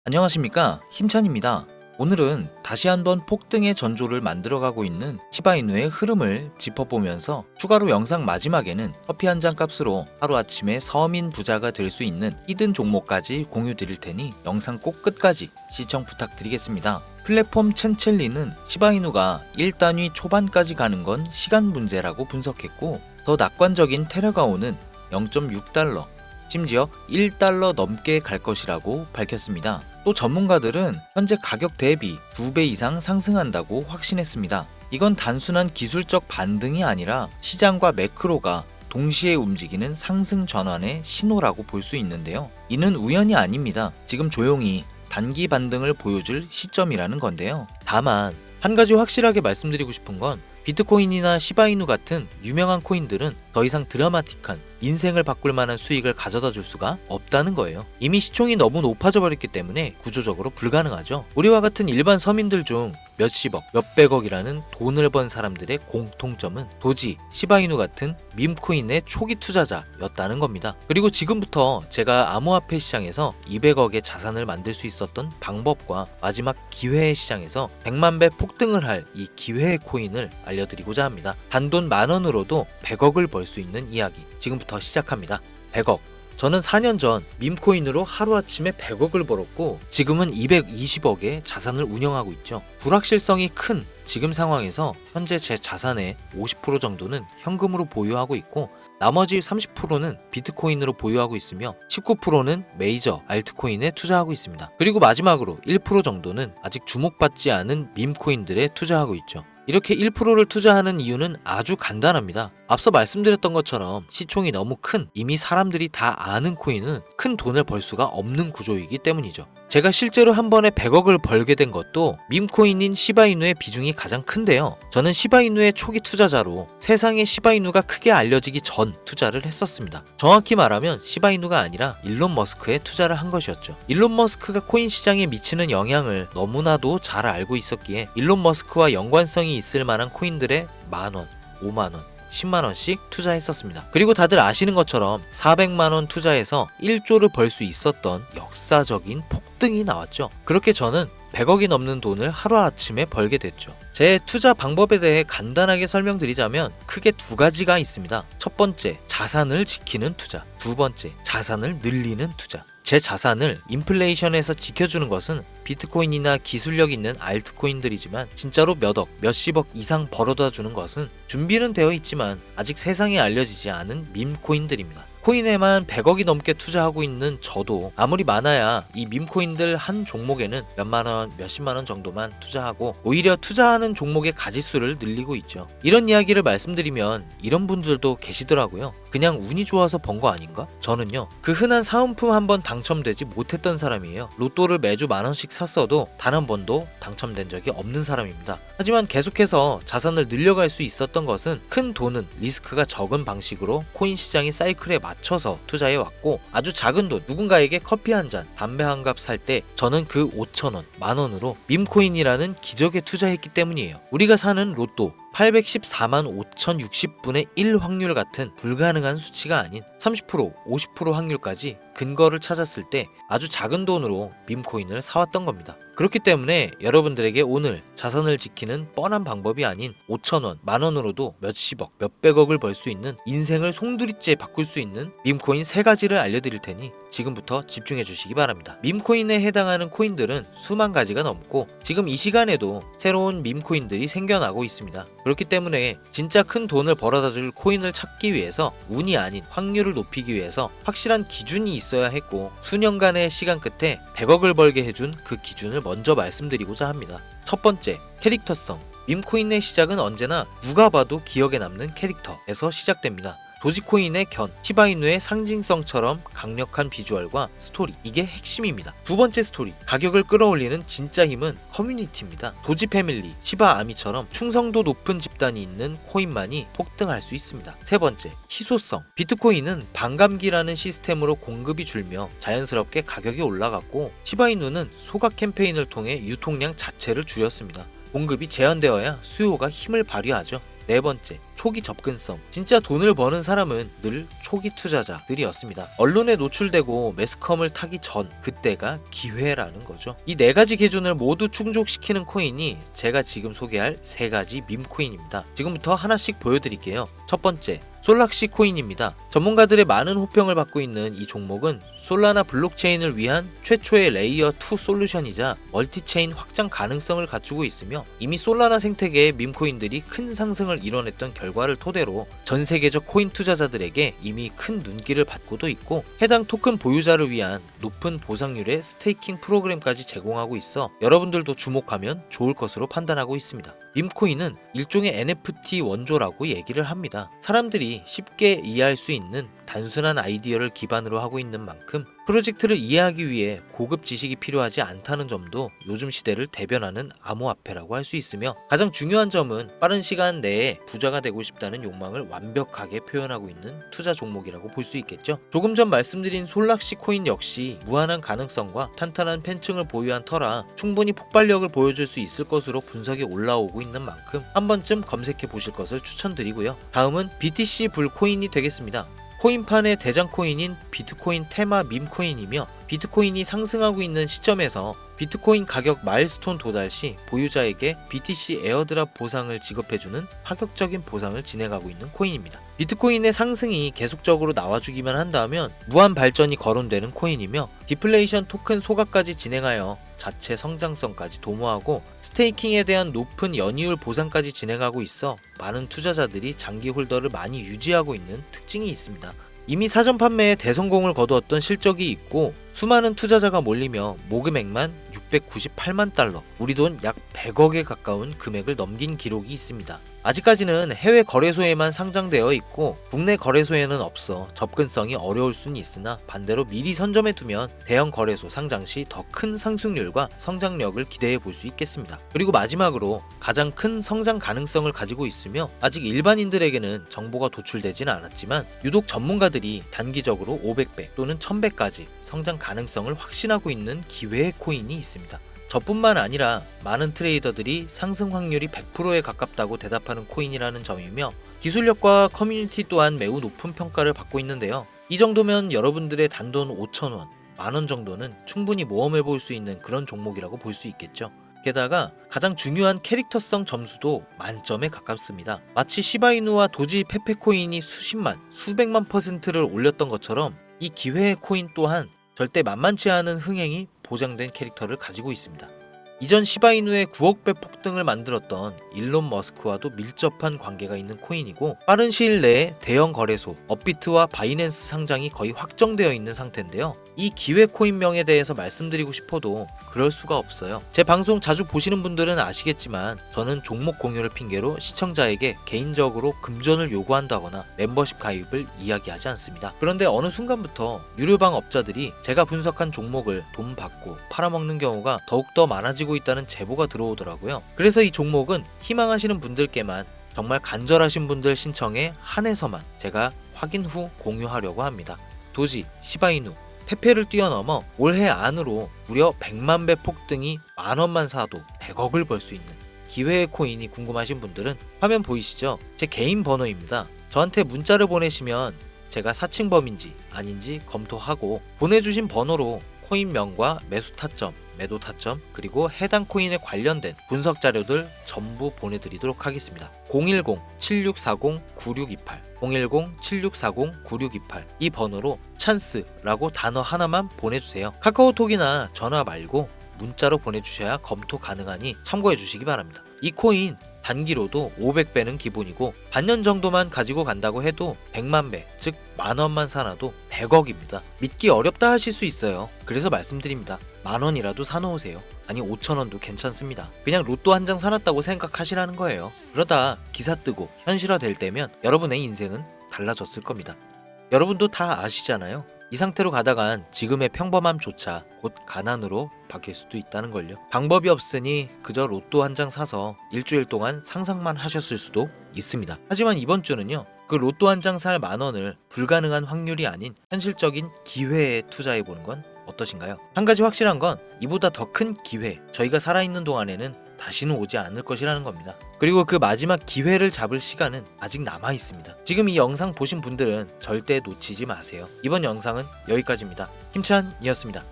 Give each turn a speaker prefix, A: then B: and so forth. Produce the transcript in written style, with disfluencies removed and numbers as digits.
A: 안녕하십니까, 힘찬입니다. 오늘은 다시 한번 폭등의 전조를 만들어가고 있는 시바이누의 흐름을 짚어보면서 추가로 영상 마지막에는 커피 한 잔 값으로 하루아침에 서민 부자가 될 수 있는 히든 종목까지 공유 드릴 테니 영상 꼭 끝까지 시청 부탁드리겠습니다. 플랫폼 첸첼리는 시바이누가 1단위 초반까지 가는 건 시간 문제라고 분석했고, 더 낙관적인 테라가오는 0.6달러, 심지어 1달러 넘게 갈 것이라고 밝혔습니다. 또 전문가들은 현재 가격 대비 2배 이상 상승한다고 확신했습니다. 이건 단순한 기술적 반등이 아니라 시장과 매크로가 동시에 움직이는 상승 전환의 신호라고 볼 수 있는데요. 이는 우연이 아닙니다. 지금 조용히 단기 반등을 보여줄 시점이라는 건데요. 다만 한 가지 확실하게 말씀드리고 싶은 건 비트코인이나 시바이누 같은 유명한 코인들은 더 이상 드라마틱한 인생을 바꿀 만한 수익을 가져다 줄 수가 없다는 거예요. 이미 시총이 너무 높아져 버렸기 때문에 구조적으로 불가능하죠. 우리와 같은 일반 서민들 중 몇십억, 몇백억이라는 돈을 번 사람들의 공통점은 도지, 시바이누 같은 밈코인의 초기 투자자였다는 겁니다. 그리고 지금부터 제가 암호화폐 시장에서 200억의 자산을 만들 수 있었던 방법과 마지막 기회의 시장에서 100만 배 폭등을 할 이 기회의 코인을 알려드리고자 합니다. 단돈 10,000원으로도 100억을 벌 수 있는 이야기 지금부터 시작합니다. 100억. 저는 4년 전 밈코인으로 하루아침에 100억을 벌었고 지금은 220억의 자산을 운영하고 있죠. 불확실성이 큰 지금 상황에서 현재 제 자산의 50% 정도는 현금으로 보유하고 있고, 나머지 30%는 비트코인으로 보유하고 있으며 19%는 메이저 알트코인에 투자하고 있습니다. 그리고 마지막으로 1% 정도는 아직 주목받지 않은 밈코인들에 투자하고 있죠. 이렇게 1%를 투자하는 이유는 아주 간단합니다. 앞서 말씀드렸던 것처럼 시총이 너무 큰, 이미 사람들이 다 아는 코인은 큰 돈을 벌 수가 없는 구조이기 때문이죠. 제가 실제로 한 번에 100억을 벌게 된 것도 밈코인인 시바이누의 비중이 가장 큰데요. 저는 시바이누의 초기 투자자로 세상에 시바이누가 크게 알려지기 전 투자를 했었습니다. 정확히 말하면 시바이누가 아니라 일론 머스크에 투자를 한 것이었죠. 일론 머스크가 코인 시장에 미치는 영향을 너무나도 잘 알고 있었기에 일론 머스크와 연관성이 있을 만한 코인들의 만원, 5만원, 10만원씩 투자했었습니다. 그리고 다들 아시는 것처럼 400만원 투자해서 1조를 벌 수 있었던 역사적인 폭등이 나왔죠. 그렇게 저는 100억이 넘는 돈을 하루아침에 벌게 됐죠. 제 투자 방법에 대해 간단하게 설명드리자면 크게 두 가지가 있습니다. 첫 번째, 자산을 지키는 투자. 두 번째, 자산을 늘리는 투자. 제 자산을 인플레이션에서 지켜주는 것은 비트코인이나 기술력 있는 알트코인들이지만, 진짜로 몇억, 몇십억 이상 벌어다 주는 것은 준비는 되어 있지만 아직 세상에 알려지지 않은 밈코인들입니다. 코인에만 100억이 넘게 투자하고 있는 저도 아무리 많아야 이 밈코인들 한 종목에는 몇만원, 몇십만원 정도만 투자하고 오히려 투자하는 종목의 가지수를 늘리고 있죠. 이런 이야기를 말씀드리면 이런 분들도 계시더라고요. 그냥 운이 좋아서 번 거 아닌가? 저는요, 그 흔한 사은품 한 번 당첨되지 못했던 사람이에요. 로또를 매주 만원씩 샀어도 단 한 번도 당첨된 적이 없는 사람입니다. 하지만 계속해서 자산을 늘려갈 수 있었던 것은 큰 돈은 리스크가 적은 방식으로 코인 시장의 사이클에 맞춰서 투자해왔고, 아주 작은 돈, 누군가에게 커피 한 잔, 담배 한 갑 살 때 저는 그 5,000원, 만원으로 밈코인이라는 기적에 투자했기 때문이에요. 우리가 사는 로또 814만 5,060분의 1 확률 같은 불가능한 수치가 아닌 30%, 50% 확률까지 근거를 찾았을 때 아주 작은 돈으로 밈코인을 사왔던 겁니다. 그렇기 때문에 여러분들에게 오늘 자산을 지키는 뻔한 방법이 아닌 5,000원, 만원으로도 몇십억, 몇백억을 벌 수 있는, 인생을 송두리째 바꿀 수 있는 밈코인 3가지를 알려드릴 테니 지금부터 집중해 주시기 바랍니다. 밈코인에 해당하는 코인들은 수만 가지가 넘고 지금 이 시간에도 새로운 밈코인들이 생겨나고 있습니다. 그렇기 때문에 진짜 큰 돈을 벌어다 줄 코인을 찾기 위해서 운이 아닌 확률을 높이기 위해서 확실한 기준이 있어야 했고, 수년간의 시간 끝에 100억을 벌게 해준 그 기준을 먼저 말씀드리고자 합니다. 첫 번째, 캐릭터성. 밈코인의 시작은 언제나 누가 봐도 기억에 남는 캐릭터에서 시작됩니다. 도지코인의 견, 시바이누의 상징성처럼 강력한 비주얼과 스토리, 이게 핵심입니다. 두 번째 스토리, 가격을 끌어올리는 진짜 힘은 커뮤니티입니다. 도지 패밀리, 시바 아미처럼 충성도 높은 집단이 있는 코인만이 폭등할 수 있습니다. 세 번째, 희소성. 비트코인은 반감기라는 시스템으로 공급이 줄며 자연스럽게 가격이 올라갔고, 시바이누는 소각 캠페인을 통해 유통량 자체를 줄였습니다. 공급이 제한되어야 수요가 힘을 발휘하죠. 네 번째, 초기 접근성. 진짜 돈을 버는 사람은 늘 초기 투자자들이었습니다. 언론에 노출되고 매스컴을 타기 전, 그때가 기회라는 거죠. 이 네 가지 기준을 모두 충족시키는 코인이 제가 지금 소개할 세 가지 밈코인입니다. 지금부터 하나씩 보여드릴게요. 첫 번째, 솔락시 코인입니다. 전문가들의 많은 호평을 받고 있는 이 종목은 솔라나 블록체인을 위한 최초의 레이어 2 솔루션이자 멀티체인 확장 가능성을 갖추고 있으며 이미 솔라나 생태계의 밈코인들이 큰 상승을 이뤄냈던 결과를 토대로 전 세계적 코인 투자자들에게 이미 큰 눈길을 받고도 있고 해당 토큰 보유자를 위한 높은 보상률의 스테이킹 프로그램까지 제공하고 있어 여러분들도 주목하면 좋을 것으로 판단하고 있습니다. 밈코인은 일종의 NFT 원조라고 얘기를 합니다. 사람들이 쉽게 이해할 수 있는 단순한 아이디어를 기반으로 하고 있는 만큼 프로젝트를 이해하기 위해 고급 지식이 필요하지 않다는 점도 요즘 시대를 대변하는 암호화폐라고 할 수 있으며 가장 중요한 점은 빠른 시간 내에 부자가 되고 싶다는 욕망을 완벽하게 표현하고 있는 투자 종목이라고 볼 수 있겠죠. 조금 전 말씀드린 솔락시 코인 역시 무한한 가능성과 탄탄한 팬층을 보유한 터라 충분히 폭발력을 보여줄 수 있을 것으로 분석이 올라오고 있는 만큼 한 번쯤 검색해 보실 것을 추천드리고요. 다음은 BTC 불코인이 되겠습니다. 코인판의 대장 코인인 비트코인 테마 밈코인이며 비트코인이 상승하고 있는 시점에서 비트코인 가격 마일스톤 도달 시 보유자에게 BTC 에어드랍 보상을 지급해주는 파격적인 보상을 진행하고 있는 코인입니다. 비트코인의 상승이 계속적으로 나와주기만 한다면 무한 발전이 거론되는 코인이며 디플레이션 토큰 소각까지 진행하여 자체 성장성까지 도모하고 스테이킹에 대한 높은 연이율 보상까지 진행하고 있어 많은 투자자들이 장기 홀더를 많이 유지하고 있는 특징이 있습니다. 이미 사전 판매에 대성공을 거두었던 실적이 있고 수많은 투자자가 몰리며 모금액만 698만 달러, 우리 돈 약 100억에 가까운 금액을 넘긴 기록이 있습니다. 아직까지는 해외 거래소에만 상장되어 있고 국내 거래소에는 없어 접근성이 어려울 수는 있으나 반대로 미리 선점해 두면 대형 거래소 상장 시 더 큰 상승률과 성장력을 기대해 볼 수 있겠습니다. 그리고 마지막으로 가장 큰 성장 가능성을 가지고 있으며 아직 일반인들에게는 정보가 도출되지는 않았지만 유독 전문가들이 단기적으로 500배 또는 1000배까지 성장 가능성을 확신하고 있는 기회의 코인이 있습니다. 저뿐만 아니라 많은 트레이더들이 상승 확률이 100%에 가깝다고 대답하는 코인이라는 점이며 기술력과 커뮤니티 또한 매우 높은 평가를 받고 있는데요. 이 정도면 여러분들의 단돈 5,000원, 만원 정도는 충분히 모험해 볼 수 있는 그런 종목이라고 볼 수 있겠죠. 게다가 가장 중요한 캐릭터성 점수도 만점에 가깝습니다. 마치 시바이누와 도지 페페코인이 수십만, 수백만 %를 올렸던 것처럼 이 기회의 코인 또한 절대 만만치 않은 흥행이 보장된 캐릭터를 가지고 있습니다. 이전 시바이누의 9억 배 폭등을 만들었던 일론 머스크와도 밀접한 관계가 있는 코인이고 빠른 시일 내에 대형 거래소 업비트와 바이낸스 상장이 거의 확정되어 있는 상태인데요. 이 기회 코인명에 대해서 말씀드리고 싶어도 그럴 수가 없어요. 제 방송 자주 보시는 분들은 아시겠지만 저는 종목 공유를 핑계로 시청자에게 개인적으로 금전을 요구한다거나 멤버십 가입을 이야기하지 않습니다. 그런데 어느 순간부터 유료방 업자들이 제가 분석한 종목을 돈 받고 팔아먹는 경우가 더욱더 많아지고 있다는 제보가 들어오더라고요. 그래서 이 종목은 희망하시는 분들께만 정말 간절하신 분들 신청에 한해서만 제가 확인 후 공유하려고 합니다. 도지, 시바이누, 페페를 뛰어넘어 올해 안으로 무려 100만 배 폭등이 만원만 사도 100억을 벌 수 있는 기회의 코인이 궁금하신 분들은 화면 보이시죠? 제 개인 번호입니다. 저한테 문자를 보내시면 제가 사칭범인지 아닌지 검토하고 보내주신 번호로 코인명과 매수 타점, 매도 타점, 그리고 해당 코인에 관련된 분석 자료들 전부 보내드리도록 하겠습니다. 010-7640-9628 010-7640-9628 이 번호로 찬스라고 단어 하나만 보내주세요. 카카오톡이나 전화 말고 문자로 보내주셔야 검토 가능하니 참고해 주시기 바랍니다. 이 코인 단기로도 500배는 기본이고 반년 정도만 가지고 간다고 해도 100만 배, 즉 만원만 사놔도 100억입니다. 믿기 어렵다 하실 수 있어요. 그래서 말씀드립니다. 만원이라도 사놓으세요. 아니 5,000원도 괜찮습니다. 그냥 로또 한 장 사놨다고 생각하시라는 거예요. 그러다 기사 뜨고 현실화 될 때면 여러분의 인생은 달라졌을 겁니다. 여러분도 다 아시잖아요. 이 상태로 가다간 지금의 평범함조차 곧 가난으로 바뀔 수도 있다는 걸요. 방법이 없으니 그저 로또 한 장 사서 일주일 동안 상상만 하셨을 수도 있습니다. 하지만 이번 주는요. 그 로또 한 장 살 만원을 불가능한 확률이 아닌 현실적인 기회에 투자해보는 건 어떠신가요? 한 가지 확실한 건 이보다 더 큰 기회, 저희가 살아있는 동안에는 다시는 오지 않을 것이라는 겁니다. 그리고 그 마지막 기회를 잡을 시간은 아직 남아 있습니다. 지금 이 영상 보신 분들은 절대 놓치지 마세요. 이번 영상은 여기까지입니다. 힘찬이었습니다.